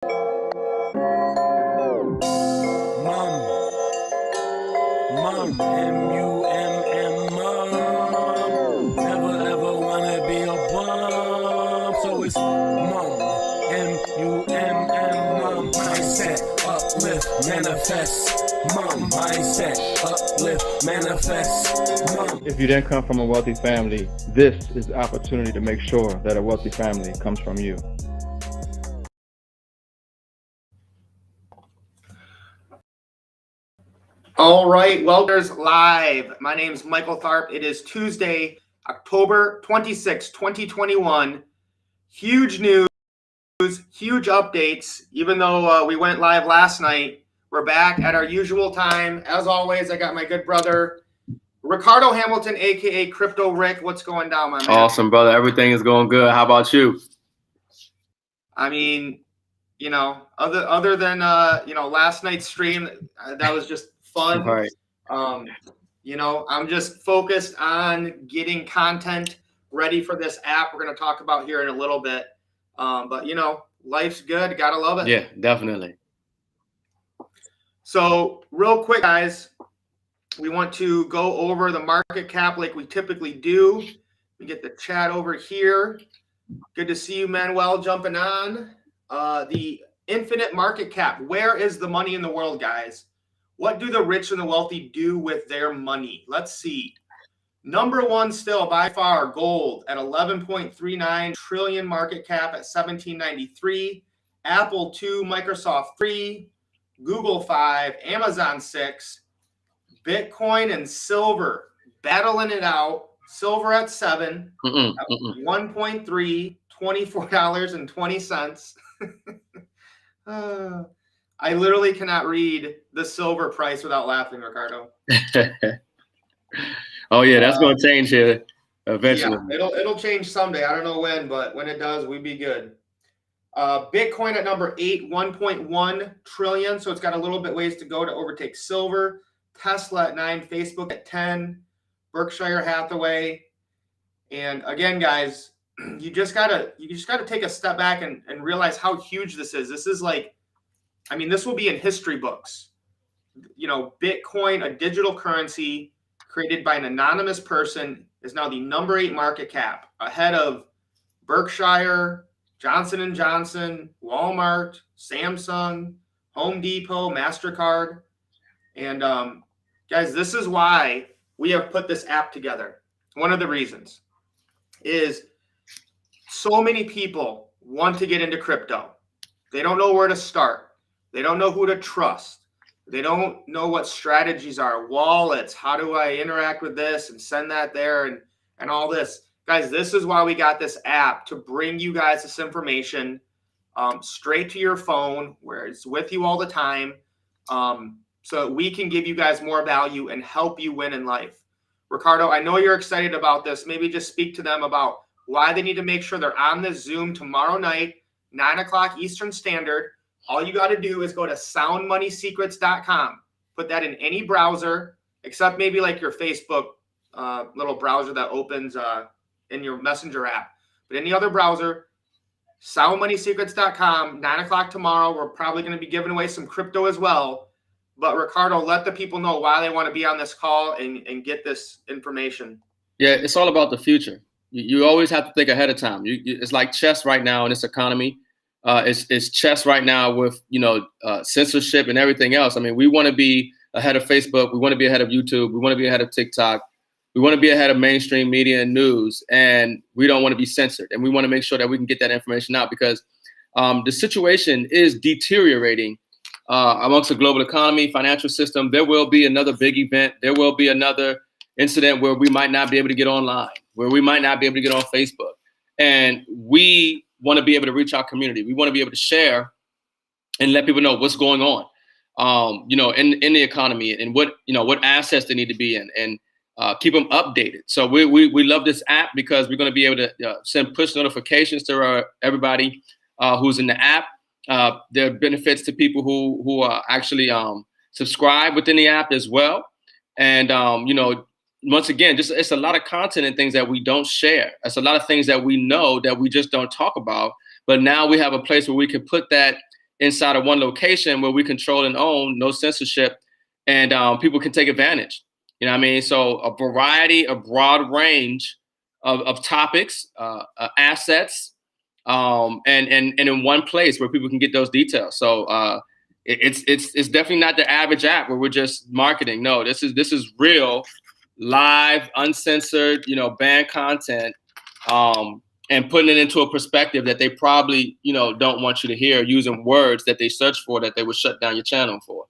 Mum, M-U-M-M, mum. Never ever wanna be a bum. So it's mum, M-U-M-M, mum. Mindset, uplift, manifest. Mum, mindset, uplift, manifest. Mum. If you didn't come from a wealthy family, this is the opportunity to make sure that a wealthy family comes from you. All right, Welders Live. My name is Michael Tharp. It is Tuesday, October 26, 2021. Huge news, huge updates. Even though we went live last night, we're back at our usual time. As always, I got my good brother, Ricardo Hamilton, a.k.a. Crypto Rick. What's going down, my man? Awesome, brother. Everything is going good. How about you? I mean, you know, other than, last night's stream, that was just fun. Right. You know, I'm just focused on getting content ready for this app we're going to talk about here in a little bit. But, you know, life's good. Got to love it. Yeah, definitely. So real quick, guys, we want to go over the market cap like we typically do. We get the chat over here. Good to see you, Manuel, jumping on. The infinite market cap. Where is the money in the world, guys? What do the rich and the wealthy do with their money? Let's see. Number one still by far, gold at 11.39 trillion market cap at 1793. Apple 2, Microsoft 3, Google 5, Amazon 6, Bitcoin and silver battling it out. Silver at 7, 1.3, $24.20. I literally cannot read the silver price without laughing, Ricardo. Oh yeah, that's going to change here eventually. Yeah, it'll change someday. I don't know when, but when it does, we be good. Bitcoin at number 8, 1.1 trillion. So it's got a little bit ways to go to overtake silver. Tesla at 9, Facebook at 10, Berkshire Hathaway. And again, guys, you just gotta take a step back and realize how huge this is. This is like, I mean, this will be in history books. You know, Bitcoin, a digital currency created by an anonymous person, is now the number 8 market cap, ahead of Berkshire, Johnson & Johnson, Walmart, Samsung, Home Depot, Mastercard. And guys, this is why we have put this app together. One of the reasons is so many people want to get into crypto. They don't know where to start. They don't know who to trust. They don't know what strategies are, wallets. How do I interact with this and send that there and all this? Guys, this is why we got this app, to bring you guys this information straight to your phone where it's with you all the time, so that we can give you guys more value and help you win in life. Ricardo, I know you're excited about this. Maybe just speak to them about why they need to make sure they're on this Zoom tomorrow night, 9 o'clock Eastern Standard. All you got to do is go to soundmoneysecrets.com. Put that in any browser, except maybe like your Facebook little browser that opens in your Messenger app. But any other browser, soundmoneysecrets.com, 9 o'clock tomorrow. We're probably going to be giving away some crypto as well. But Ricardo, let the people know why they want to be on this call and get this information. Yeah, it's all about the future. You always have to think ahead of time. It's like chess right now in this economy. It's chess right now with, censorship and everything else. I mean, we want to be ahead of Facebook. We want to be ahead of YouTube. We want to be ahead of TikTok. We want to be ahead of mainstream media and news. And we don't want to be censored. And we want to make sure that we can get that information out, because the situation is deteriorating amongst the global economy, financial system. There will be another big event. There will be another incident where we might not be able to get online, where we might not be able to get on Facebook. And we want to be able to reach our community. We want to be able to share and let people know what's going on, in the economy, and what assets they need to be in, and keep them updated. So we love this app because we're going to be able to send push notifications to everybody who's in the app. There are benefits to people who are actually subscribe within the app as well. And, once again, it's a lot of content and things that we don't share. It's a lot of things that we know that we just don't talk about. But now we have a place where we can put that inside of one location where we control and own, no censorship, and people can take advantage. You know what I mean? So a variety, a broad range of topics, assets, and in one place where people can get those details. So it's definitely not the average app where we're just marketing. No, this is real, live, uncensored, banned content, and putting it into a perspective that they probably, don't want you to hear, using words that they search for that they would shut down your channel for.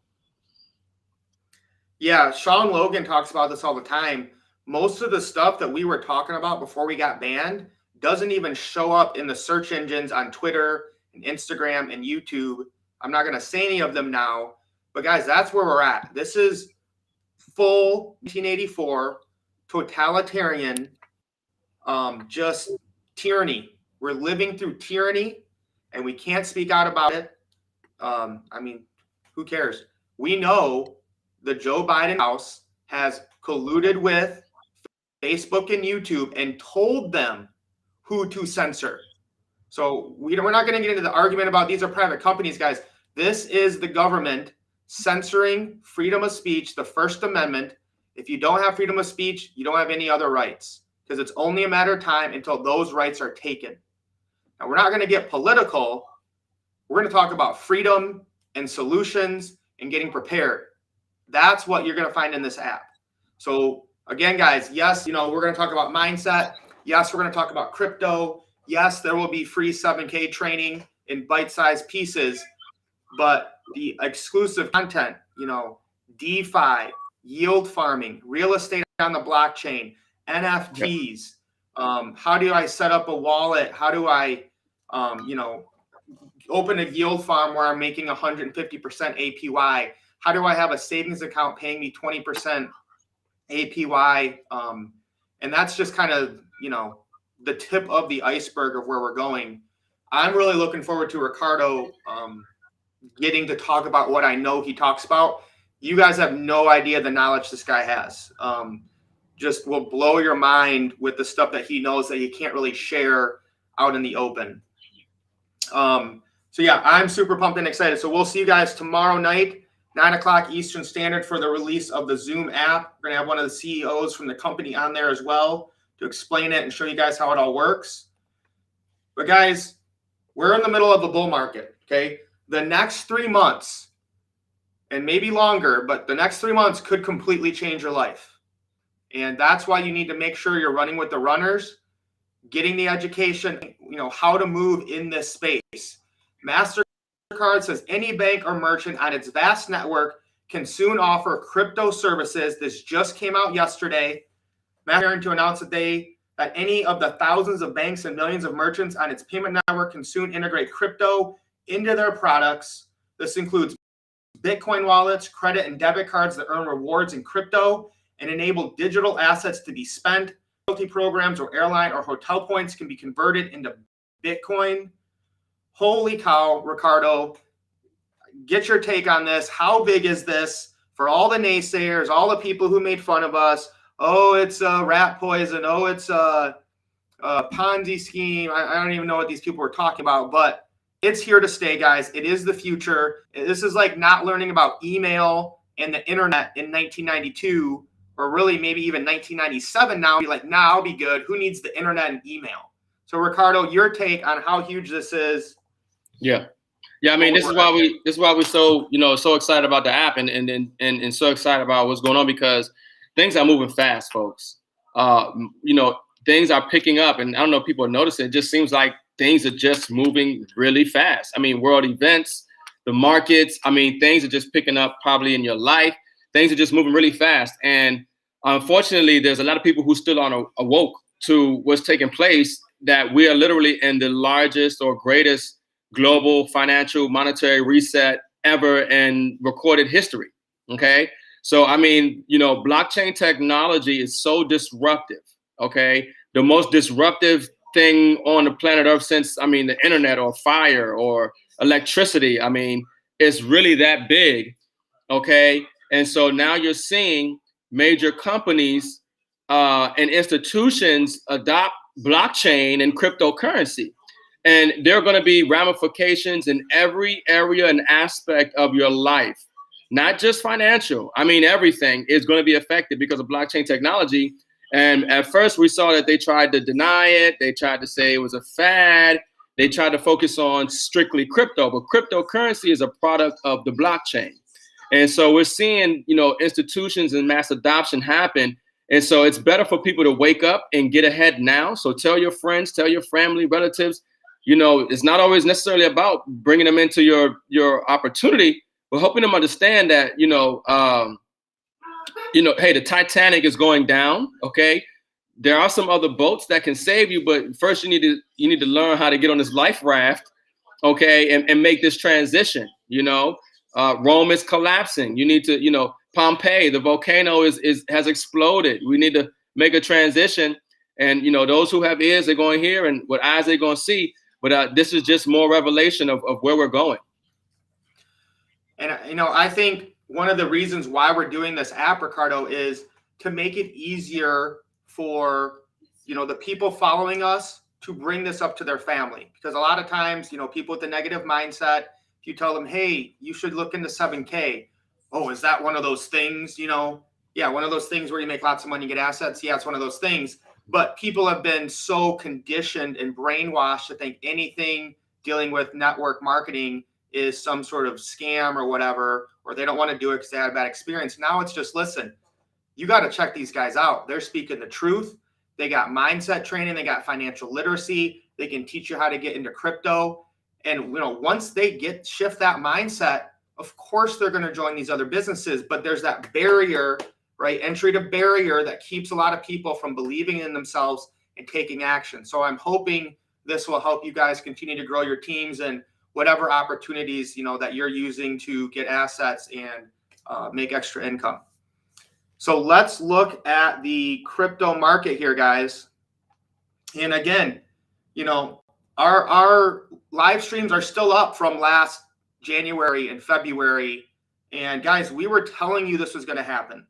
Yeah, Sean Logan talks about this all the time. Most of the stuff that we were talking about before we got banned doesn't even show up in the search engines on Twitter and Instagram and YouTube. I'm not going to say any of them now, but guys, that's where we're at. This is full 1984 totalitarian, just tyranny. We're living through tyranny, and we can't speak out about it. I mean, who cares? We know the Joe Biden House has colluded with Facebook and YouTube and told them who to censor. So we're not going to get into the argument about these are private companies, guys. This is the government censoring freedom of speech, the First Amendment. If you don't have freedom of speech, you don't have any other rights, because it's only a matter of time until those rights are taken. Now, we're not going to get political. We're going to talk about freedom and solutions and getting prepared. That's what you're going to find in this app. So again, guys, yes, we're going to talk about mindset. Yes, we're going to talk about crypto. Yes, there will be free 7K training in bite-sized pieces, but the exclusive content, DeFi, yield farming, real estate on the blockchain, NFTs. How do I set up a wallet? How do I, open a yield farm where I'm making 150% APY? How do I have a savings account paying me 20% APY? And that's just kind of, the tip of the iceberg of where we're going. I'm really looking forward to Ricardo getting to talk about what I know he talks about. You guys have no idea the knowledge this guy has. Just will blow your mind with the stuff that he knows that he can't really share out in the open. So yeah, I'm super pumped and excited. So we'll see you guys tomorrow night, 9 o'clock Eastern Standard, for the release of the Zoom app. We're going to have one of the CEOs from the company on there as well to explain it and show you guys how it all works. But guys, we're in the middle of a bull market, okay? The next 3 months, and maybe longer, but the next 3 months could completely change your life. And that's why you need to make sure you're running with the runners, getting the education, how to move in this space. Mastercard says any bank or merchant on its vast network can soon offer crypto services. This just came out yesterday. Mastercard to announce that any of the thousands of banks and millions of merchants on its payment network can soon integrate crypto into their products. This includes Bitcoin wallets, credit and debit cards that earn rewards in crypto and enable digital assets to be spent. Loyalty programs or airline or hotel points can be converted into Bitcoin. Holy cow, Ricardo, get your take on this. How big is this for all the naysayers, all the people who made fun of us? Oh, it's a rat poison. Oh, it's a Ponzi scheme. I don't even know what these people were talking about, but it's here to stay, guys. It is the future. This is like not learning about email and the internet in 1992, or really maybe even 1997 now. Be like, nah, I'll be good. Who needs the internet and email? So Ricardo, your take on how huge this is. Yeah. I mean, this is why we're so, so excited about the app and so excited about what's going on, because things are moving fast, folks. Things are picking up, and I don't know if people are noticing. It just seems like things are just moving really fast. I mean, world events, the markets, things are just picking up probably in your life. Things are just moving really fast. And unfortunately, there's a lot of people who still aren't awoke to what's taking place, that we are literally in the largest or greatest global financial monetary reset ever in recorded history. Okay. So, blockchain technology is so disruptive. Okay. The most disruptive thing on the planet Earth since, the internet or fire or electricity. It's really that big. Okay. And so now you're seeing major companies and institutions adopt blockchain and cryptocurrency. And there are going to be ramifications in every area and aspect of your life, not just financial. I mean, everything is going to be affected because of blockchain technology. And at first we saw that they tried to deny it. They tried to say it was a fad. They tried to focus on strictly crypto, but cryptocurrency is a product of the blockchain. And so we're seeing, institutions and mass adoption happen. And so it's better for people to wake up and get ahead now. So tell your friends, tell your family, relatives, it's not always necessarily about bringing them into your opportunity, but helping them understand that, hey, the Titanic is going down. Okay. There are some other boats that can save you, but first you need to learn how to get on this life raft. Okay. And make this transition, Rome is collapsing. You need to, Pompeii, the volcano has exploded. We need to make a transition. And, those who have ears are going to hear and with eyes they're going to see. But this is just more revelation of where we're going. And, I think one of the reasons why we're doing this app, Ricardo, is to make it easier for, the people following us to bring this up to their family. Because a lot of times, people with a negative mindset, if you tell them, hey, you should look into 7K. Oh, is that one of those things, Yeah, one of those things where you make lots of money, get assets. Yeah, it's one of those things. But people have been so conditioned and brainwashed to think anything dealing with network marketing is some sort of scam or whatever, or they don't want to do it because they had a bad experience. Now it's just, listen, you got to check these guys out. They're speaking the truth. They got mindset training. They got financial literacy. They can teach you how to get into crypto. And, once they shift that mindset, of course, they're going to join these other businesses. But there's that barrier, right? Entry to barrier that keeps a lot of people from believing in themselves and taking action. So I'm hoping this will help you guys continue to grow your teams and whatever opportunities, that you're using to get assets and make extra income. So let's look at the crypto market here, guys. And again, our live streams are still up from last January and February. And guys, we were telling you this was going to happen.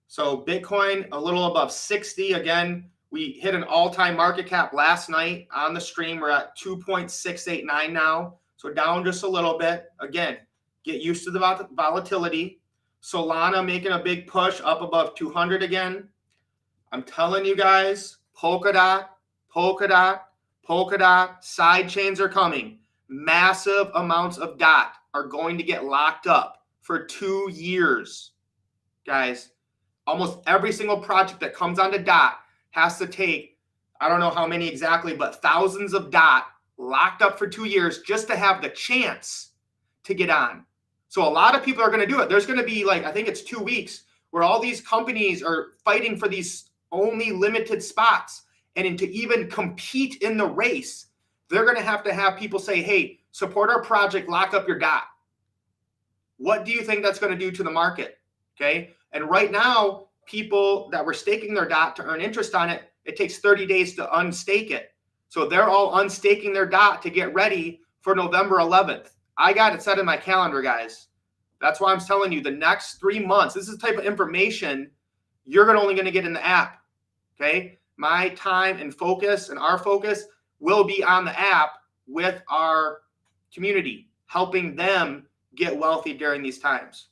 So Bitcoin a little above 60. Again, we hit an all-time market cap last night on the stream. We're at 2.689 now. So down just a little bit. Again, get used to the volatility. Solana making a big push up above 200 again. I'm telling you guys, Polkadot, side chains are coming. Massive amounts of DOT are going to get locked up for 2 years. Guys, almost every single project that comes onto DOT has to take, I don't know how many exactly, but thousands of DOT locked up for 2 years just to have the chance to get on. So a lot of people are going to do it. There's going to be I think it's 2 weeks where all these companies are fighting for these only limited spots. And to even compete in the race, they're going to have people say, hey, support our project, lock up your DOT. What do you think that's going to do to the market? Okay. And right now, people that were staking their DOT to earn interest on it, it takes 30 days to unstake it. So they're all unstaking their DOT to get ready for November 11th. I got it set in my calendar, guys. That's why I'm telling you the next 3 months, this is the type of information you're only going to get in the app. Okay. My time and focus and our focus will be on the app with our community, helping them get wealthy during these times.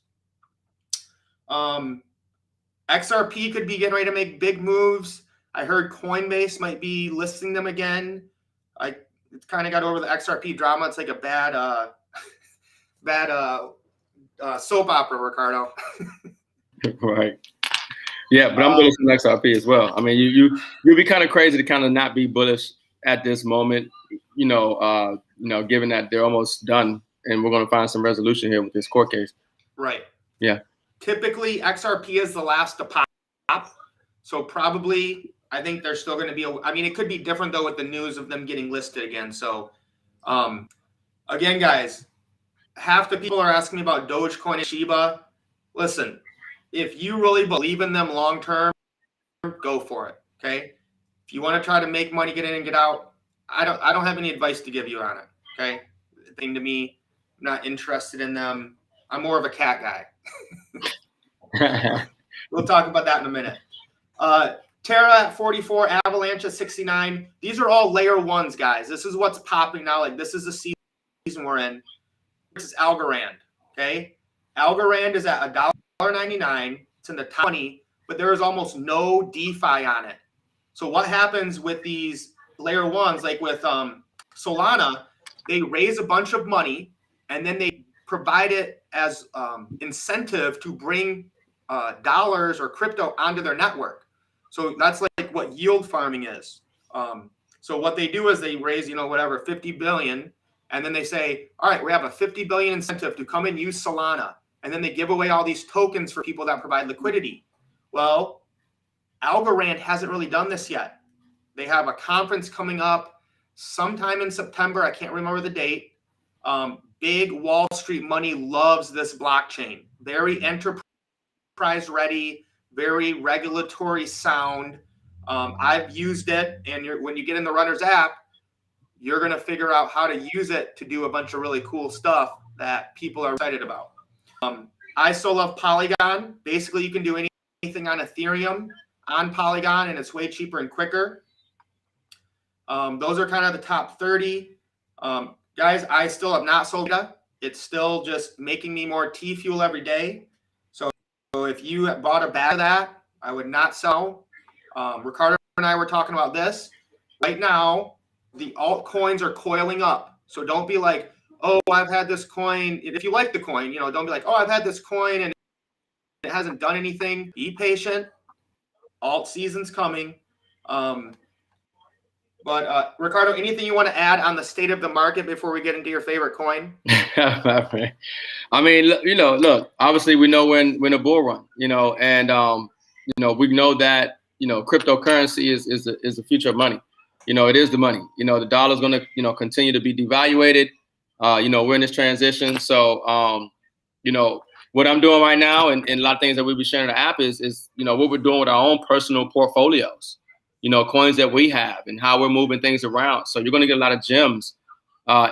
XRP could be getting ready to make big moves. I heard Coinbase might be listing them again. It's kind of got over the XRP drama. It's like a bad soap opera, Ricardo. Right. Yeah, but I'm bullish on XRP as well. I mean, you'd be kind of crazy to kind of not be bullish at this moment, given that they're almost done and we're going to find some resolution here with this court case. Right. Yeah. Typically, XRP is the last to pop. So probably, I think there's still going to be it could be different though with the news of them getting listed again. So, again, guys, half the people are asking me about Dogecoin and Shiba. Listen, if you really believe in them long term, go for it. Okay. If you want to try to make money, get in and get out, I don't have any advice to give you on it. Okay. The thing to me, I'm not interested in them. I'm more of a cat guy. We'll talk about that in a minute. Terra at 44, Avalanche at 69. These are all layer ones, guys. This is what's popping now. Like, this is the season we're in. This is Algorand, okay? Algorand is at $1.99. It's in the top 20, but there is almost no DeFi on it. So what happens with these layer ones, like with Solana, they raise a bunch of money, and then they provide it as incentive to bring dollars or crypto onto their network. So that's like what yield farming is. So what they do is they raise, whatever, 50 billion. And then they say, all right, we have a 50 billion incentive to come and use Solana. And then they give away all these tokens for people that provide liquidity. Well, Algorand hasn't really done this yet. They have a conference coming up sometime in September. I can't remember the date. Big Wall Street money loves this blockchain. Very enterprise ready, very regulatory sound. I've used it, and when you get in the Runners app, you're going to figure out how to use it to do a bunch of really cool stuff that people are excited about. I still love Polygon. Basically, you can do anything on Ethereum on Polygon, and it's way cheaper and quicker. Those are kind of the top 30. Guys, I still have not sold it. It's still just making me more T fuel every day. So if you bought a bag of that, I would not sell. Ricardo and I were talking about this. Right now, the altcoins are coiling up. So don't be like, oh, I've had this coin. If you like the coin, don't be like, oh, I've had this coin and it hasn't done anything. Be patient. Alt season's coming. But Ricardo, anything you want to add on the state of the market before we get into your favorite coin? I mean, look, obviously we know when a bull run, and we know that, cryptocurrency is the future of money. It is the money. The dollar's going to, continue to be devaluated. We're in this transition. So, what I'm doing right now and a lot of things that we'll be sharing in the app is what we're doing with our own personal portfolios, coins that we have and how we're moving things around. So you're going to get a lot of gems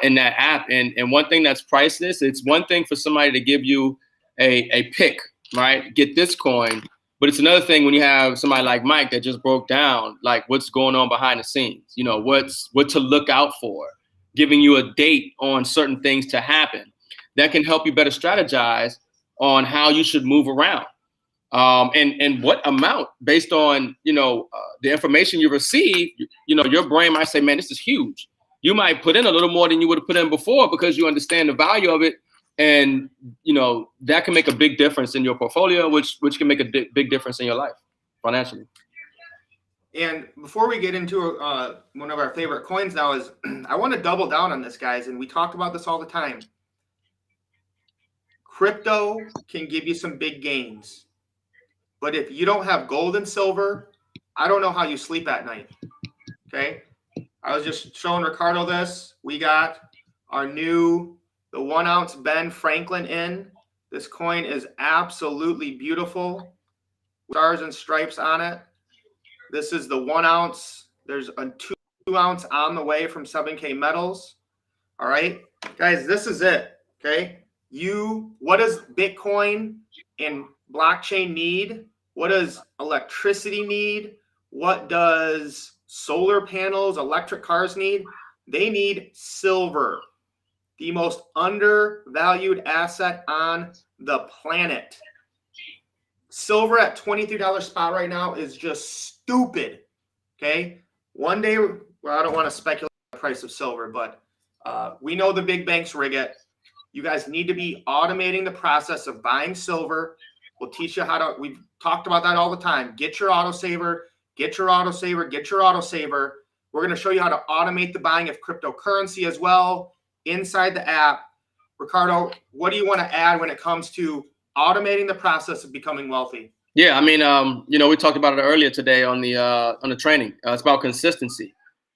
in that app. And one thing that's priceless, it's one thing for somebody to give you a pick, right? Get this coin. But it's another thing when you have somebody like Mike that just broke down, like what's going on behind the scenes, what to look out for, giving you a date on certain things to happen that can help you better strategize on how you should move around. And what amount based on, the information you receive, your brain might say, man, this is huge. You might put in a little more than you would have put in before because you understand the value of it. And, that can make a big difference in your portfolio, which can make a big difference in your life financially. And before we get into one of our favorite coins now is I want to double down on this, guys. And we talk about this all the time. Crypto can give you some big gains. But if you don't have gold and silver, I don't know how you sleep at night. Okay. I was just showing Ricardo this. We got our the 1 ounce Ben Franklin in. This coin is absolutely beautiful. Stars and stripes on it. This is the 1 ounce. There's a 2 ounce on the way from 7K Metals. All right, guys, this is it. Okay. What does Bitcoin and blockchain need? What does electricity need? What does solar panels, electric cars need? They need silver. The most undervalued asset on the planet. Silver at $23 spot right now is just stupid. Okay. One day, well, I don't want to speculate on the price of silver, but we know the big banks rig it. You guys need to be automating the process of buying silver. We'll teach you we've talked about that all the time. Get your autosaver, get your autosaver, get your autosaver. We're going to show you how to automate the buying of cryptocurrency as well inside the app. Ricardo, what do you want to add when it comes to automating the process of becoming wealthy? Yeah, I mean, we talked about it earlier today on the training. It's about consistency.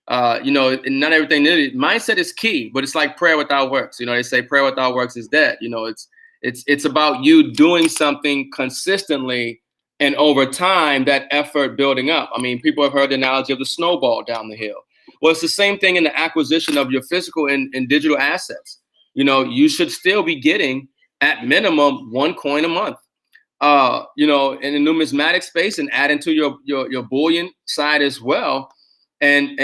And not everything needed. Mindset is key, but it's like prayer without works. They say prayer without works is dead. It's about you doing something consistently and over time, that effort building up. I mean, people have heard the analogy of the snowball down the hill. Well, it's the same thing in the acquisition of your physical and digital assets. You should still be getting at minimum 1 coin a month. you know, in the numismatic space and add into your bullion side as well. And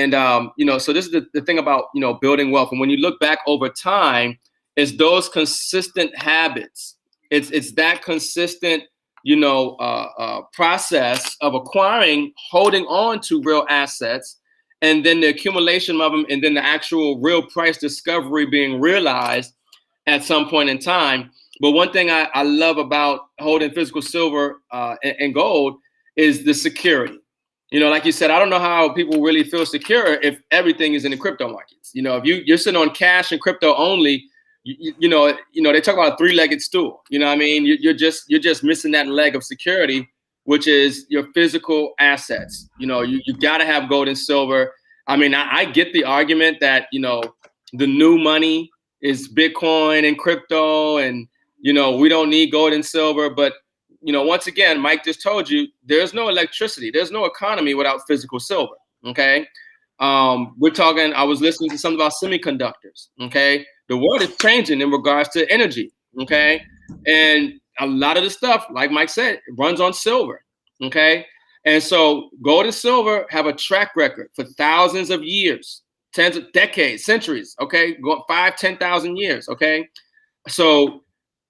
you know, so this is the thing about, you know, building wealth. And when you look back over time, it's those consistent habits. It's that consistent, you know, process of acquiring, holding on to real assets, and then the accumulation of them, and then the actual real price discovery being realized at some point in time. But one thing I love about holding physical silver and gold is the security. You know, like you said, I don't know how people really feel secure if everything is in the crypto markets. You know, if you're sitting on cash and crypto only, you know, they talk about a three-legged stool. You know what I mean? You're just missing that leg of security, which is your physical assets. You know, you got to have gold and silver. I mean, I get the argument that, you know, the new money is Bitcoin and crypto, and, you know, we don't need gold and silver. But, you know, once again, Mike just told you, there's no electricity, there's no economy without physical silver. Okay. We're talking, I was listening to something about semiconductors. Okay. The world is changing in regards to energy. Okay. And a lot of the stuff, like Mike said, runs on silver. Okay. And so gold and silver have a track record for thousands of years, tens of decades, centuries. Okay. 5,000, 10,000 years. Okay. So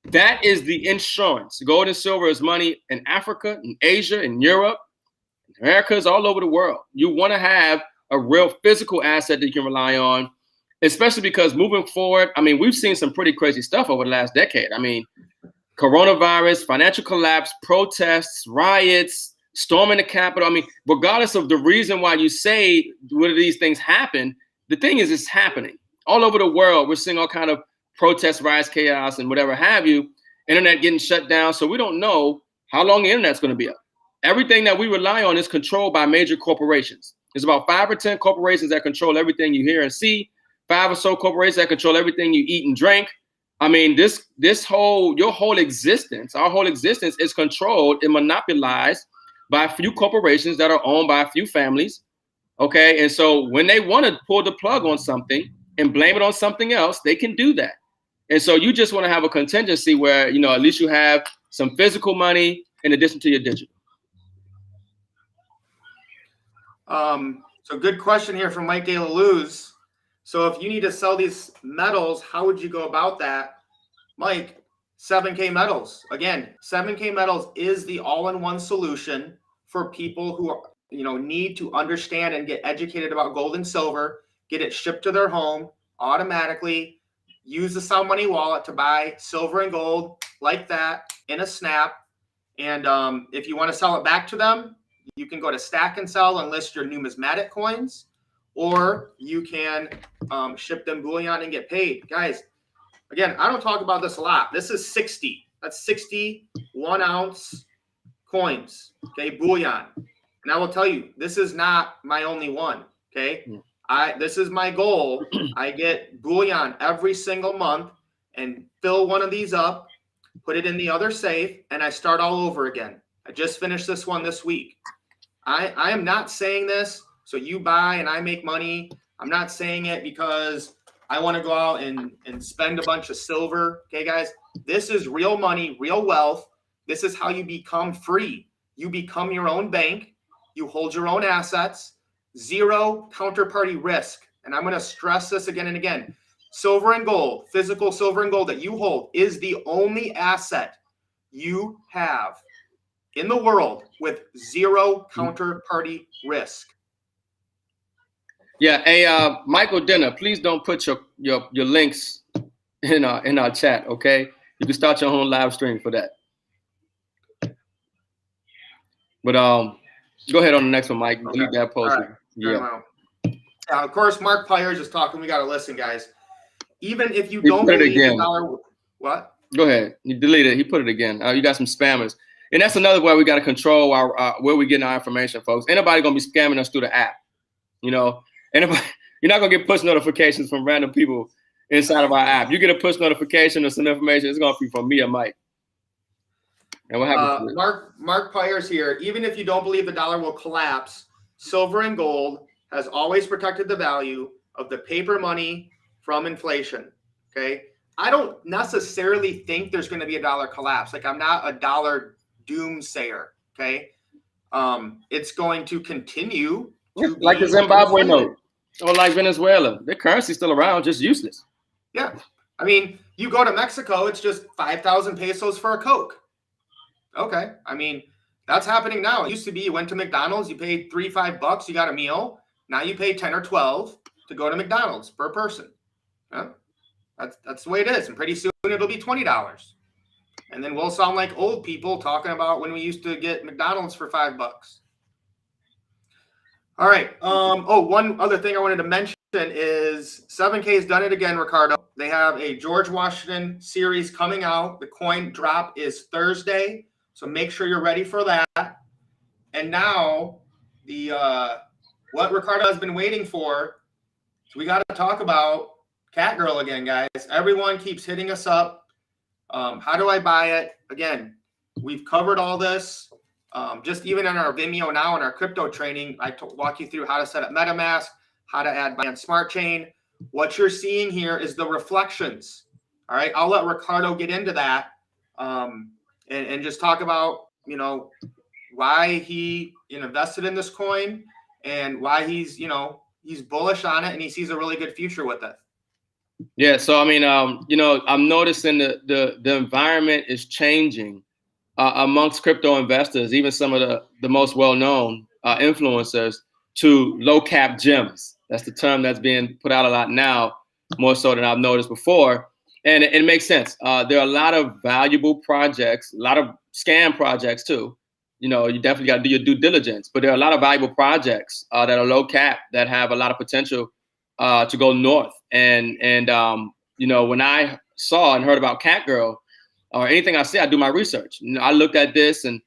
that is the insurance. Gold and silver is money in Africa, in Asia, in Europe, Americas, all over the world. You want to have a real physical asset that you can rely on, especially because moving forward, I mean, we've seen some pretty crazy stuff over the last decade. I mean, coronavirus, financial collapse, protests, riots, storming the Capitol. I mean, regardless of the reason why you say whether these things happen, the thing is, it's happening all over the world. We're seeing all kind of protests, riots, chaos, and whatever have you. Internet getting shut down, so we don't know how long the internet's going to be up. Everything that we rely on is controlled by major corporations. There's about 5 or 10 corporations that control everything you hear and see. 5 or so corporations that control everything you eat and drink. I mean, your whole existence, our whole existence is controlled and monopolized by a few corporations that are owned by a few families. Okay, and so when they want to pull the plug on something and blame it on something else, they can do that. And so you just want to have a contingency where, you know, at least you have some physical money in addition to your digital. So good question here from Mike De La Luz. So if you need to sell these metals, how would you go about that? Mike, 7K Metals. Again, 7K Metals is the all-in-one solution for people who are, you know, need to understand and get educated about gold and silver, get it shipped to their home automatically. Use the Sound Money wallet to buy silver and gold like that in a snap. And if you want to sell it back to them, you can go to Stack and Sell and list your numismatic coins, or you can ship them bullion and get paid. Guys, again, I don't talk about this a lot. This is 60. That's 60 1-ounce coins, okay, bullion. And I will tell you, this is not my only one, okay? This is my goal. I get bullion every single month and fill one of these up, put it in the other safe, and I start all over again. I just finished this one this week. I am not saying this so you buy and I make money. I'm not saying it because I want to go out and spend a bunch of silver. Okay, guys, this is real money, real wealth. This is how you become free. You become your own bank. You hold your own assets. Zero counterparty risk. And I'm going to stress this again and again. Silver and gold, physical silver and gold that you hold is the only asset you have in the world with zero counterparty risk. Yeah, hey, Michael Denner, please don't put your links in our chat, okay? You can start your own live stream for that. But go ahead on the next one, Mike. Okay. Delete that post. Right. Yeah. Of course, Mark Pyers is talking. We got to listen, guys. Even if you don't believe the dollar, what? Go ahead. You delete it. He put it again. You got some spammers. And that's another way we got to control our where we get our information, folks. Anybody going to be scamming us through the app. You know, anybody, you're not going to get push notifications from random people inside of our app. You get a push notification or some information, it's going to be from me or Mike. And what happens? Mark Pyers here. Even if you don't believe the dollar will collapse, silver and gold has always protected the value of the paper money from inflation. Okay. I don't necessarily think there's going to be a dollar collapse. Like, I'm not a dollar doomsayer. Okay. It's going to continue to like be the Zimbabwe inflated. note or like Venezuela. Their currency's still around, just useless. Yeah. I mean, you go to Mexico, it's just 5,000 pesos for a Coke. Okay. I mean, that's happening now. It used to be you went to McDonald's, you paid $3-5, you got a meal. Now you pay 10 or 12 to go to McDonald's per person. Yeah. That's the way it is. And pretty soon it'll be $20. And then we'll sound like old people talking about when we used to get McDonald's for $5. All right. One other thing I wanted to mention is 7K's done it again, Ricardo. They have a George Washington series coming out. The coin drop is Thursday, so make sure you're ready for that. And now the what Ricardo has been waiting for. So we got to talk about Catgirl again, guys. Everyone keeps hitting us up. How do I buy it? Again, we've covered all this. Just even in our Vimeo now in our crypto training, I walk you through how to set up MetaMask, how to add Binance Smart Chain. What you're seeing here is the reflections. All right, I'll let Ricardo get into that and just talk about, why he invested in this coin and why he's bullish on it and he sees a really good future with it. Yeah, so I mean, I'm noticing the environment is changing amongst crypto investors, even some of the most well-known influencers, to low-cap gems. That's the term that's being put out a lot now, more so than I've noticed before. And it makes sense. There are a lot of valuable projects, a lot of scam projects too. You definitely got to do your due diligence. But there are a lot of valuable projects that are low-cap that have a lot of potential to go north. And when I saw and heard about Catgirl, or anything I see, I do my research. I looked at this and,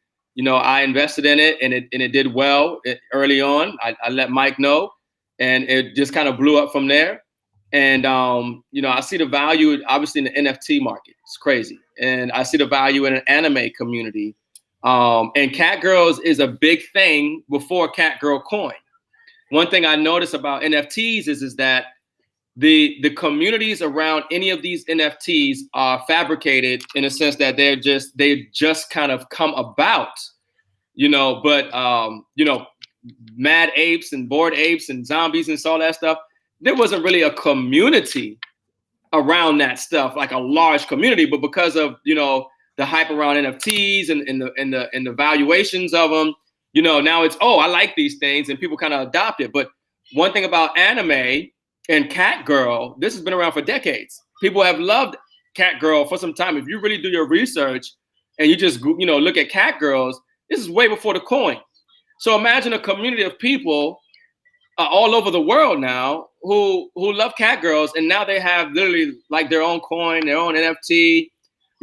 I invested in it and it did well early on. I let Mike know and it just kind of blew up from there. And, I see the value, obviously, in the NFT market. It's crazy. And I see the value in an anime community. And Catgirls is a big thing before Catgirl coin. One thing I notice about NFTs is that the communities around any of these NFTs are fabricated in a sense that they just kind of come about, but mad apes and bored apes and zombies and all that stuff. There wasn't really a community around that stuff, like a large community, but because of, the hype around NFTs and the valuations of them, now it's, I like these things and people kind of adopt it. But one thing about anime and Catgirl, this has been around for decades. People have loved Catgirl for some time. If you really do your research and you just, look at Catgirls, this is way before the coin. So imagine a community of people all over the world now who love Catgirls, and now they have literally like their own coin, their own NFT.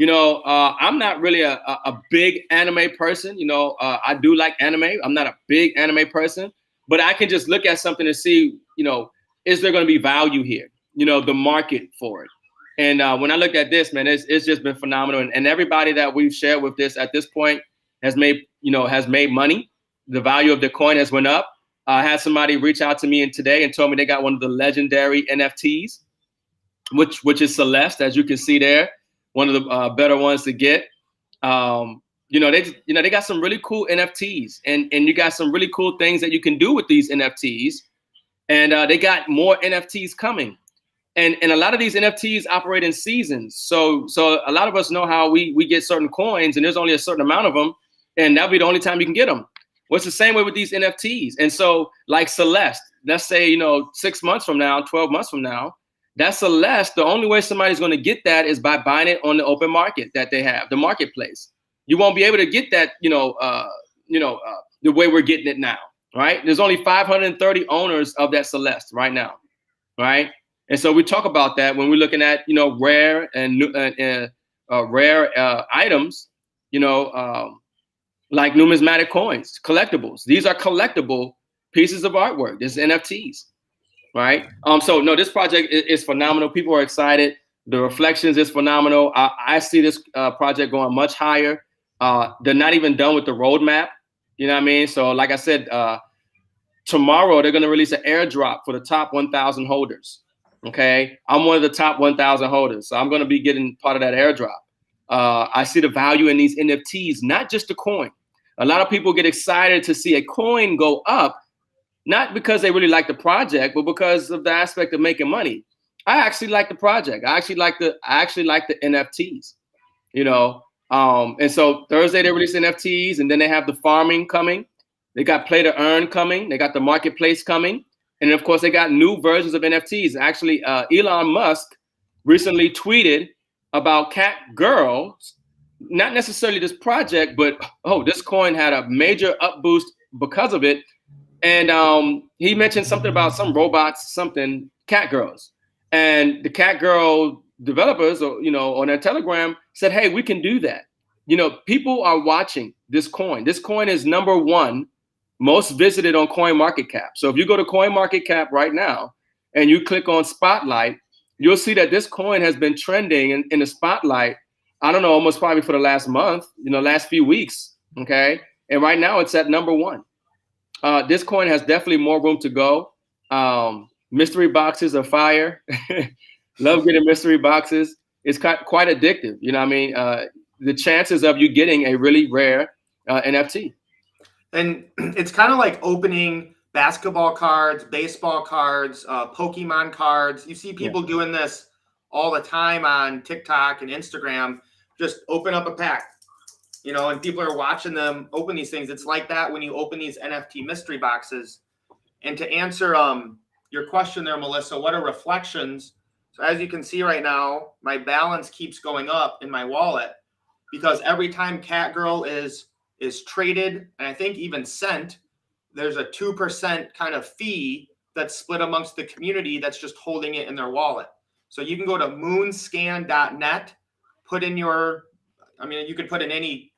I'm not really a big anime person. I do like anime. I'm not a big anime person, but I can just look at something and see, is there going to be value here? The market for it. And when I look at this, man, it's just been phenomenal. And everybody that we've shared with this at this point has made money. The value of the coin has went up. I had somebody reach out to me today and told me they got one of the legendary NFTs, which is Celeste, as you can see there, one of the better ones to get. They got some really cool NFTs, and you got some really cool things that you can do with these NFTs. And they got more NFTs coming. And a lot of these NFTs operate in seasons. So a lot of us know how we get certain coins and there's only a certain amount of them. And that'll be the only time you can get them. Well, it's the same way with these NFTs. And so like Celeste, let's say, 6 months from now, 12 months from now, that Celeste, the only way somebody's going to get that is by buying it on the open market that they have, the marketplace. You won't be able to get that, the way we're getting it now. Right? There's only 530 owners of that Celeste right now. Right? And so we talk about that when we're looking at, rare and rare items, like numismatic coins, collectibles. These are collectible pieces of artwork. This is NFTs. Right? So no, this project is phenomenal. People are excited. The reflections is phenomenal. I see this project going much higher. They're not even done with the roadmap. You know what I mean? So like I said, tomorrow they're going to release an airdrop for the top 1,000 holders. Okay. I'm one of the top 1,000 holders. So I'm going to be getting part of that airdrop. I see the value in these NFTs, not just the coin. A lot of people get excited to see a coin go up, not because they really like the project, but because of the aspect of making money. I actually like the project. I actually like the NFTs, you know. And so Thursday they release NFTs, and then they have the farming coming. They got play to earn coming. They got the marketplace coming. And of course, they got new versions of NFTs. Actually, Elon Musk recently tweeted about Cat Girls, not necessarily this project, but this coin had a major up boost because of it. And he mentioned something about some robots, something Cat Girls, and the Cat Girl developers, on their Telegram said, "Hey, we can do that." People are watching this coin. This coin is #1 most visited on CoinMarketCap. So if you go to CoinMarketCap right now and you click on Spotlight, you'll see that this coin has been trending in the spotlight. I don't know, almost probably for the last month, last few weeks. Okay, and right now it's at #1. This coin has definitely more room to go. Mystery boxes are fire. Love getting mystery boxes. It's quite addictive. The chances of you getting a really rare NFT. And it's kind of like opening basketball cards, baseball cards, Pokemon cards. You see people doing this all the time on TikTok and Instagram. Just open up a pack, and people are watching them open these things. It's like that when you open these NFT mystery boxes. And to answer your question there, Melissa, what are reflections? So as you can see right now, my balance keeps going up in my wallet because every time Cat Girl is traded, and I think even sent, there's a 2% kind of fee that's split amongst the community that's just holding it in their wallet. So you can go to moonscan.net, put in you could put in any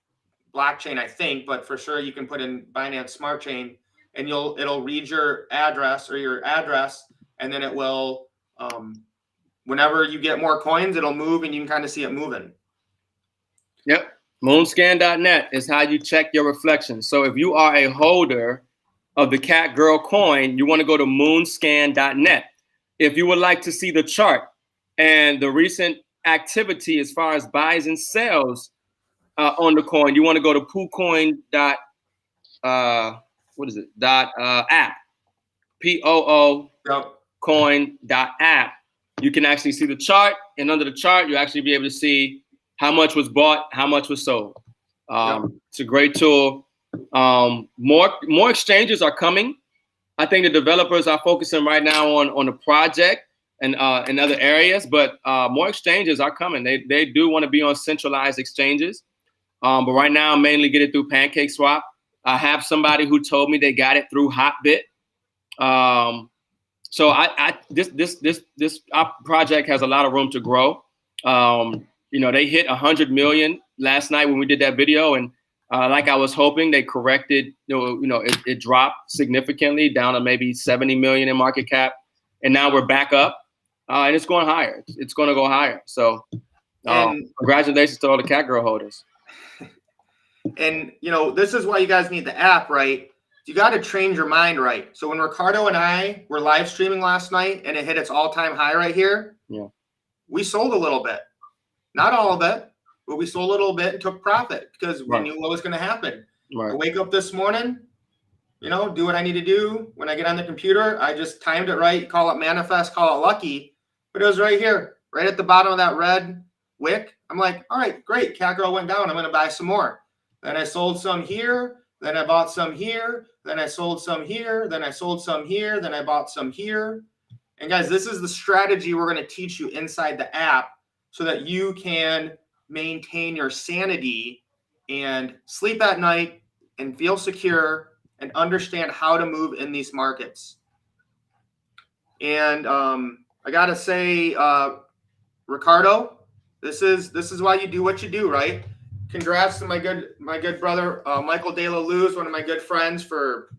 blockchain, I think, but for sure you can put in Binance Smart Chain, and it'll read your address, and then it will, whenever you get more coins, it'll move and you can kind of see it moving. Yep. Moonscan.net is how you check your reflections. So if you are a holder of the Cat Girl coin, you want to go to moonscan.net. If you would like to see the chart and the recent activity as far as buys and sells on the coin, you want to go to poocoin. App. POO coin.app. You can actually see the chart, and under the chart, you actually be able to see how much was bought, how much was sold. It's a great tool. More exchanges are coming. I think the developers are focusing right now on the project and in other areas, but more exchanges are coming. They do want to be on centralized exchanges, but right now mainly get it through PancakeSwap. I have somebody who told me they got it through Hotbit. So this project has a lot of room to grow. They hit 100 million last night when we did that video, and like I was hoping, they corrected. It dropped significantly down to maybe 70 million in market cap, and now we're back up, and it's going higher. It's going to go higher. So, congratulations to all the Cat Girl holders. And this is why you guys need the app, right? You got to train your mind right. So when Ricardo and I were live streaming last night and it hit its all-time high right here, we sold a little bit. Not all of it, but we sold a little bit and took profit because we knew what was going to happen. I wake up this morning, do what I need to do. When I get on the computer, I just timed it right, call it manifest, call it lucky. But it was right here, right at the bottom of that red wick. I'm like, all right, great. Cat Girl went down. I'm going to buy some more. Then I sold some here. Then I bought some here. Then I sold some here. Then I sold some here. Then I bought some here. And guys, this is the strategy we're going to teach you inside the app so that you can maintain your sanity and sleep at night and feel secure and understand how to move in these markets. And I got to say, Ricardo, this is why you do what you do, right? Congrats to my good brother, Michael De La Luz, one of my good friends for,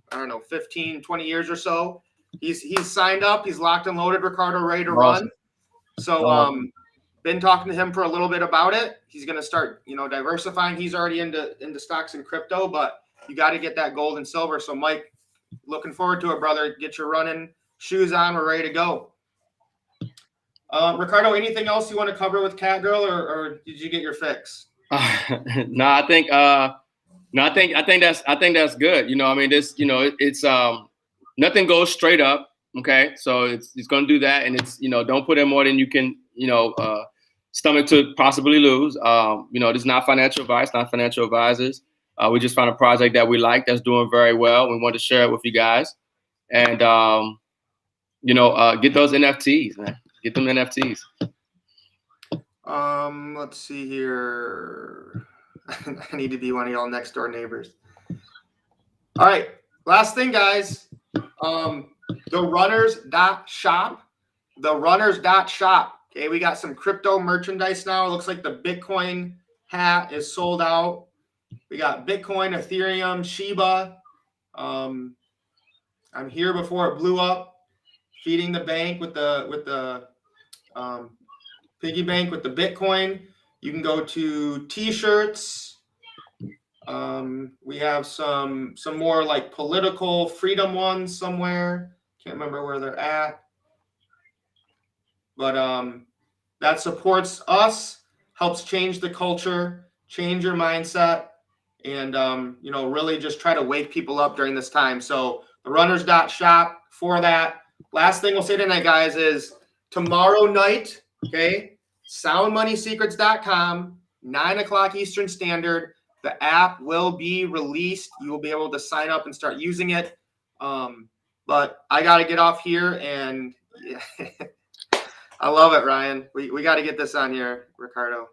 15, 20 years or so. He's signed up. He's locked and loaded, Ricardo, ready to run. So been talking to him for a little bit about it. He's going to start, diversifying. He's already into stocks and crypto, but you got to get that gold and silver. So Mike, looking forward to it, brother. Get your running shoes on. We're ready to go. Ricardo, anything else you want to cover with Catgirl, or did you get your fix? No, I think that's good. You know, I mean, this, you know, it's nothing goes straight up. Okay, so it's going to do that, and it's, you know, don't put in more than you can, you know, stomach to possibly lose. You know, this is not financial advice, not financial advisors. We just found a project that we like that's doing very well. We want to share it with you guys, and you know, get those NFTs, man. Get them NFTs. Let's see here. I need to be one of y'all next door neighbors. All right, last thing, guys. The runners.shop. The runners.shop. Okay, we got some crypto merchandise now. It looks like the Bitcoin hat is sold out. We got Bitcoin, Ethereum, Shiba. I'm here before it blew up. Feeding the bank with the piggy bank with the Bitcoin. You can go to t-shirts. We have some more like political freedom ones somewhere. Can't remember where they're at. But that supports us, helps change the culture, change your mindset, and you know, really just try to wake people up during this time. So the runners.shop for that. Last thing we'll say tonight, guys, is tomorrow night, okay, soundmoneysecrets.com, 9 o'clock Eastern Standard. The app will be released. You will be able to sign up and start using it. But I got to get off here, and yeah. I love it, Ryan. We got to get this on here, Ricardo.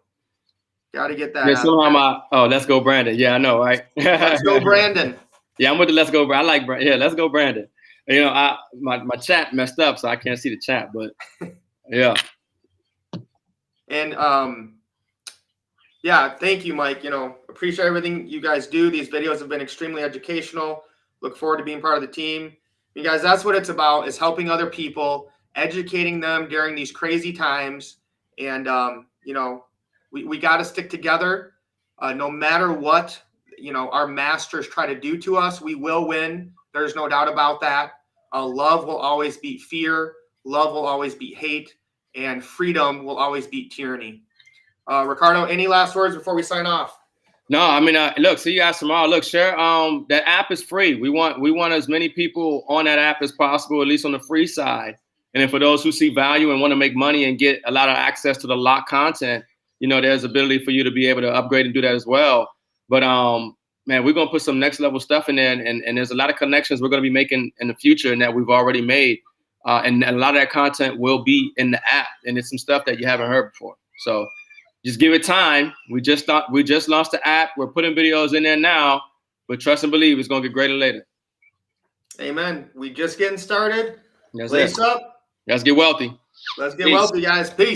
Got to get that. Yeah, somehow let's go, Brandon. Yeah, I know, right? Let's go, Brandon. Yeah, I'm with the let's go, Brandon. I like Brandon. Yeah, let's go, Brandon. You know, my chat messed up, so I can't see the chat, but yeah. And yeah, thank you, Mike. You know, appreciate everything you guys do. These videos have been extremely educational. Look forward to being part of the team. You guys, that's what it's about, is helping other people, educating them during these crazy times. And, you know, we got to stick together. No matter what, you know, our masters try to do to us, we will win. There's no doubt about that. Love will always beat fear. Love will always beat hate. And freedom will always beat tyranny. Ricardo, any last words before we sign off? No, I mean, look, see you guys tomorrow. Look, share. That app is free. We want as many people on that app as possible, at least on the free side. And then for those who see value and want to make money and get a lot of access to the locked content, you know, there's ability for you to be able to upgrade and do that as well. But man, we're gonna put some next level stuff in there, and there's a lot of connections we're gonna be making in the future and that we've already made. And a lot of that content will be in the app, and it's some stuff that you haven't heard before. So just give it time. We just launched the app. We're putting videos in there now, but trust and believe it's gonna get greater later. Amen. We just getting started. That's Lace it. up. Let's get wealthy. Let's get Peace. wealthy, guys. Peace.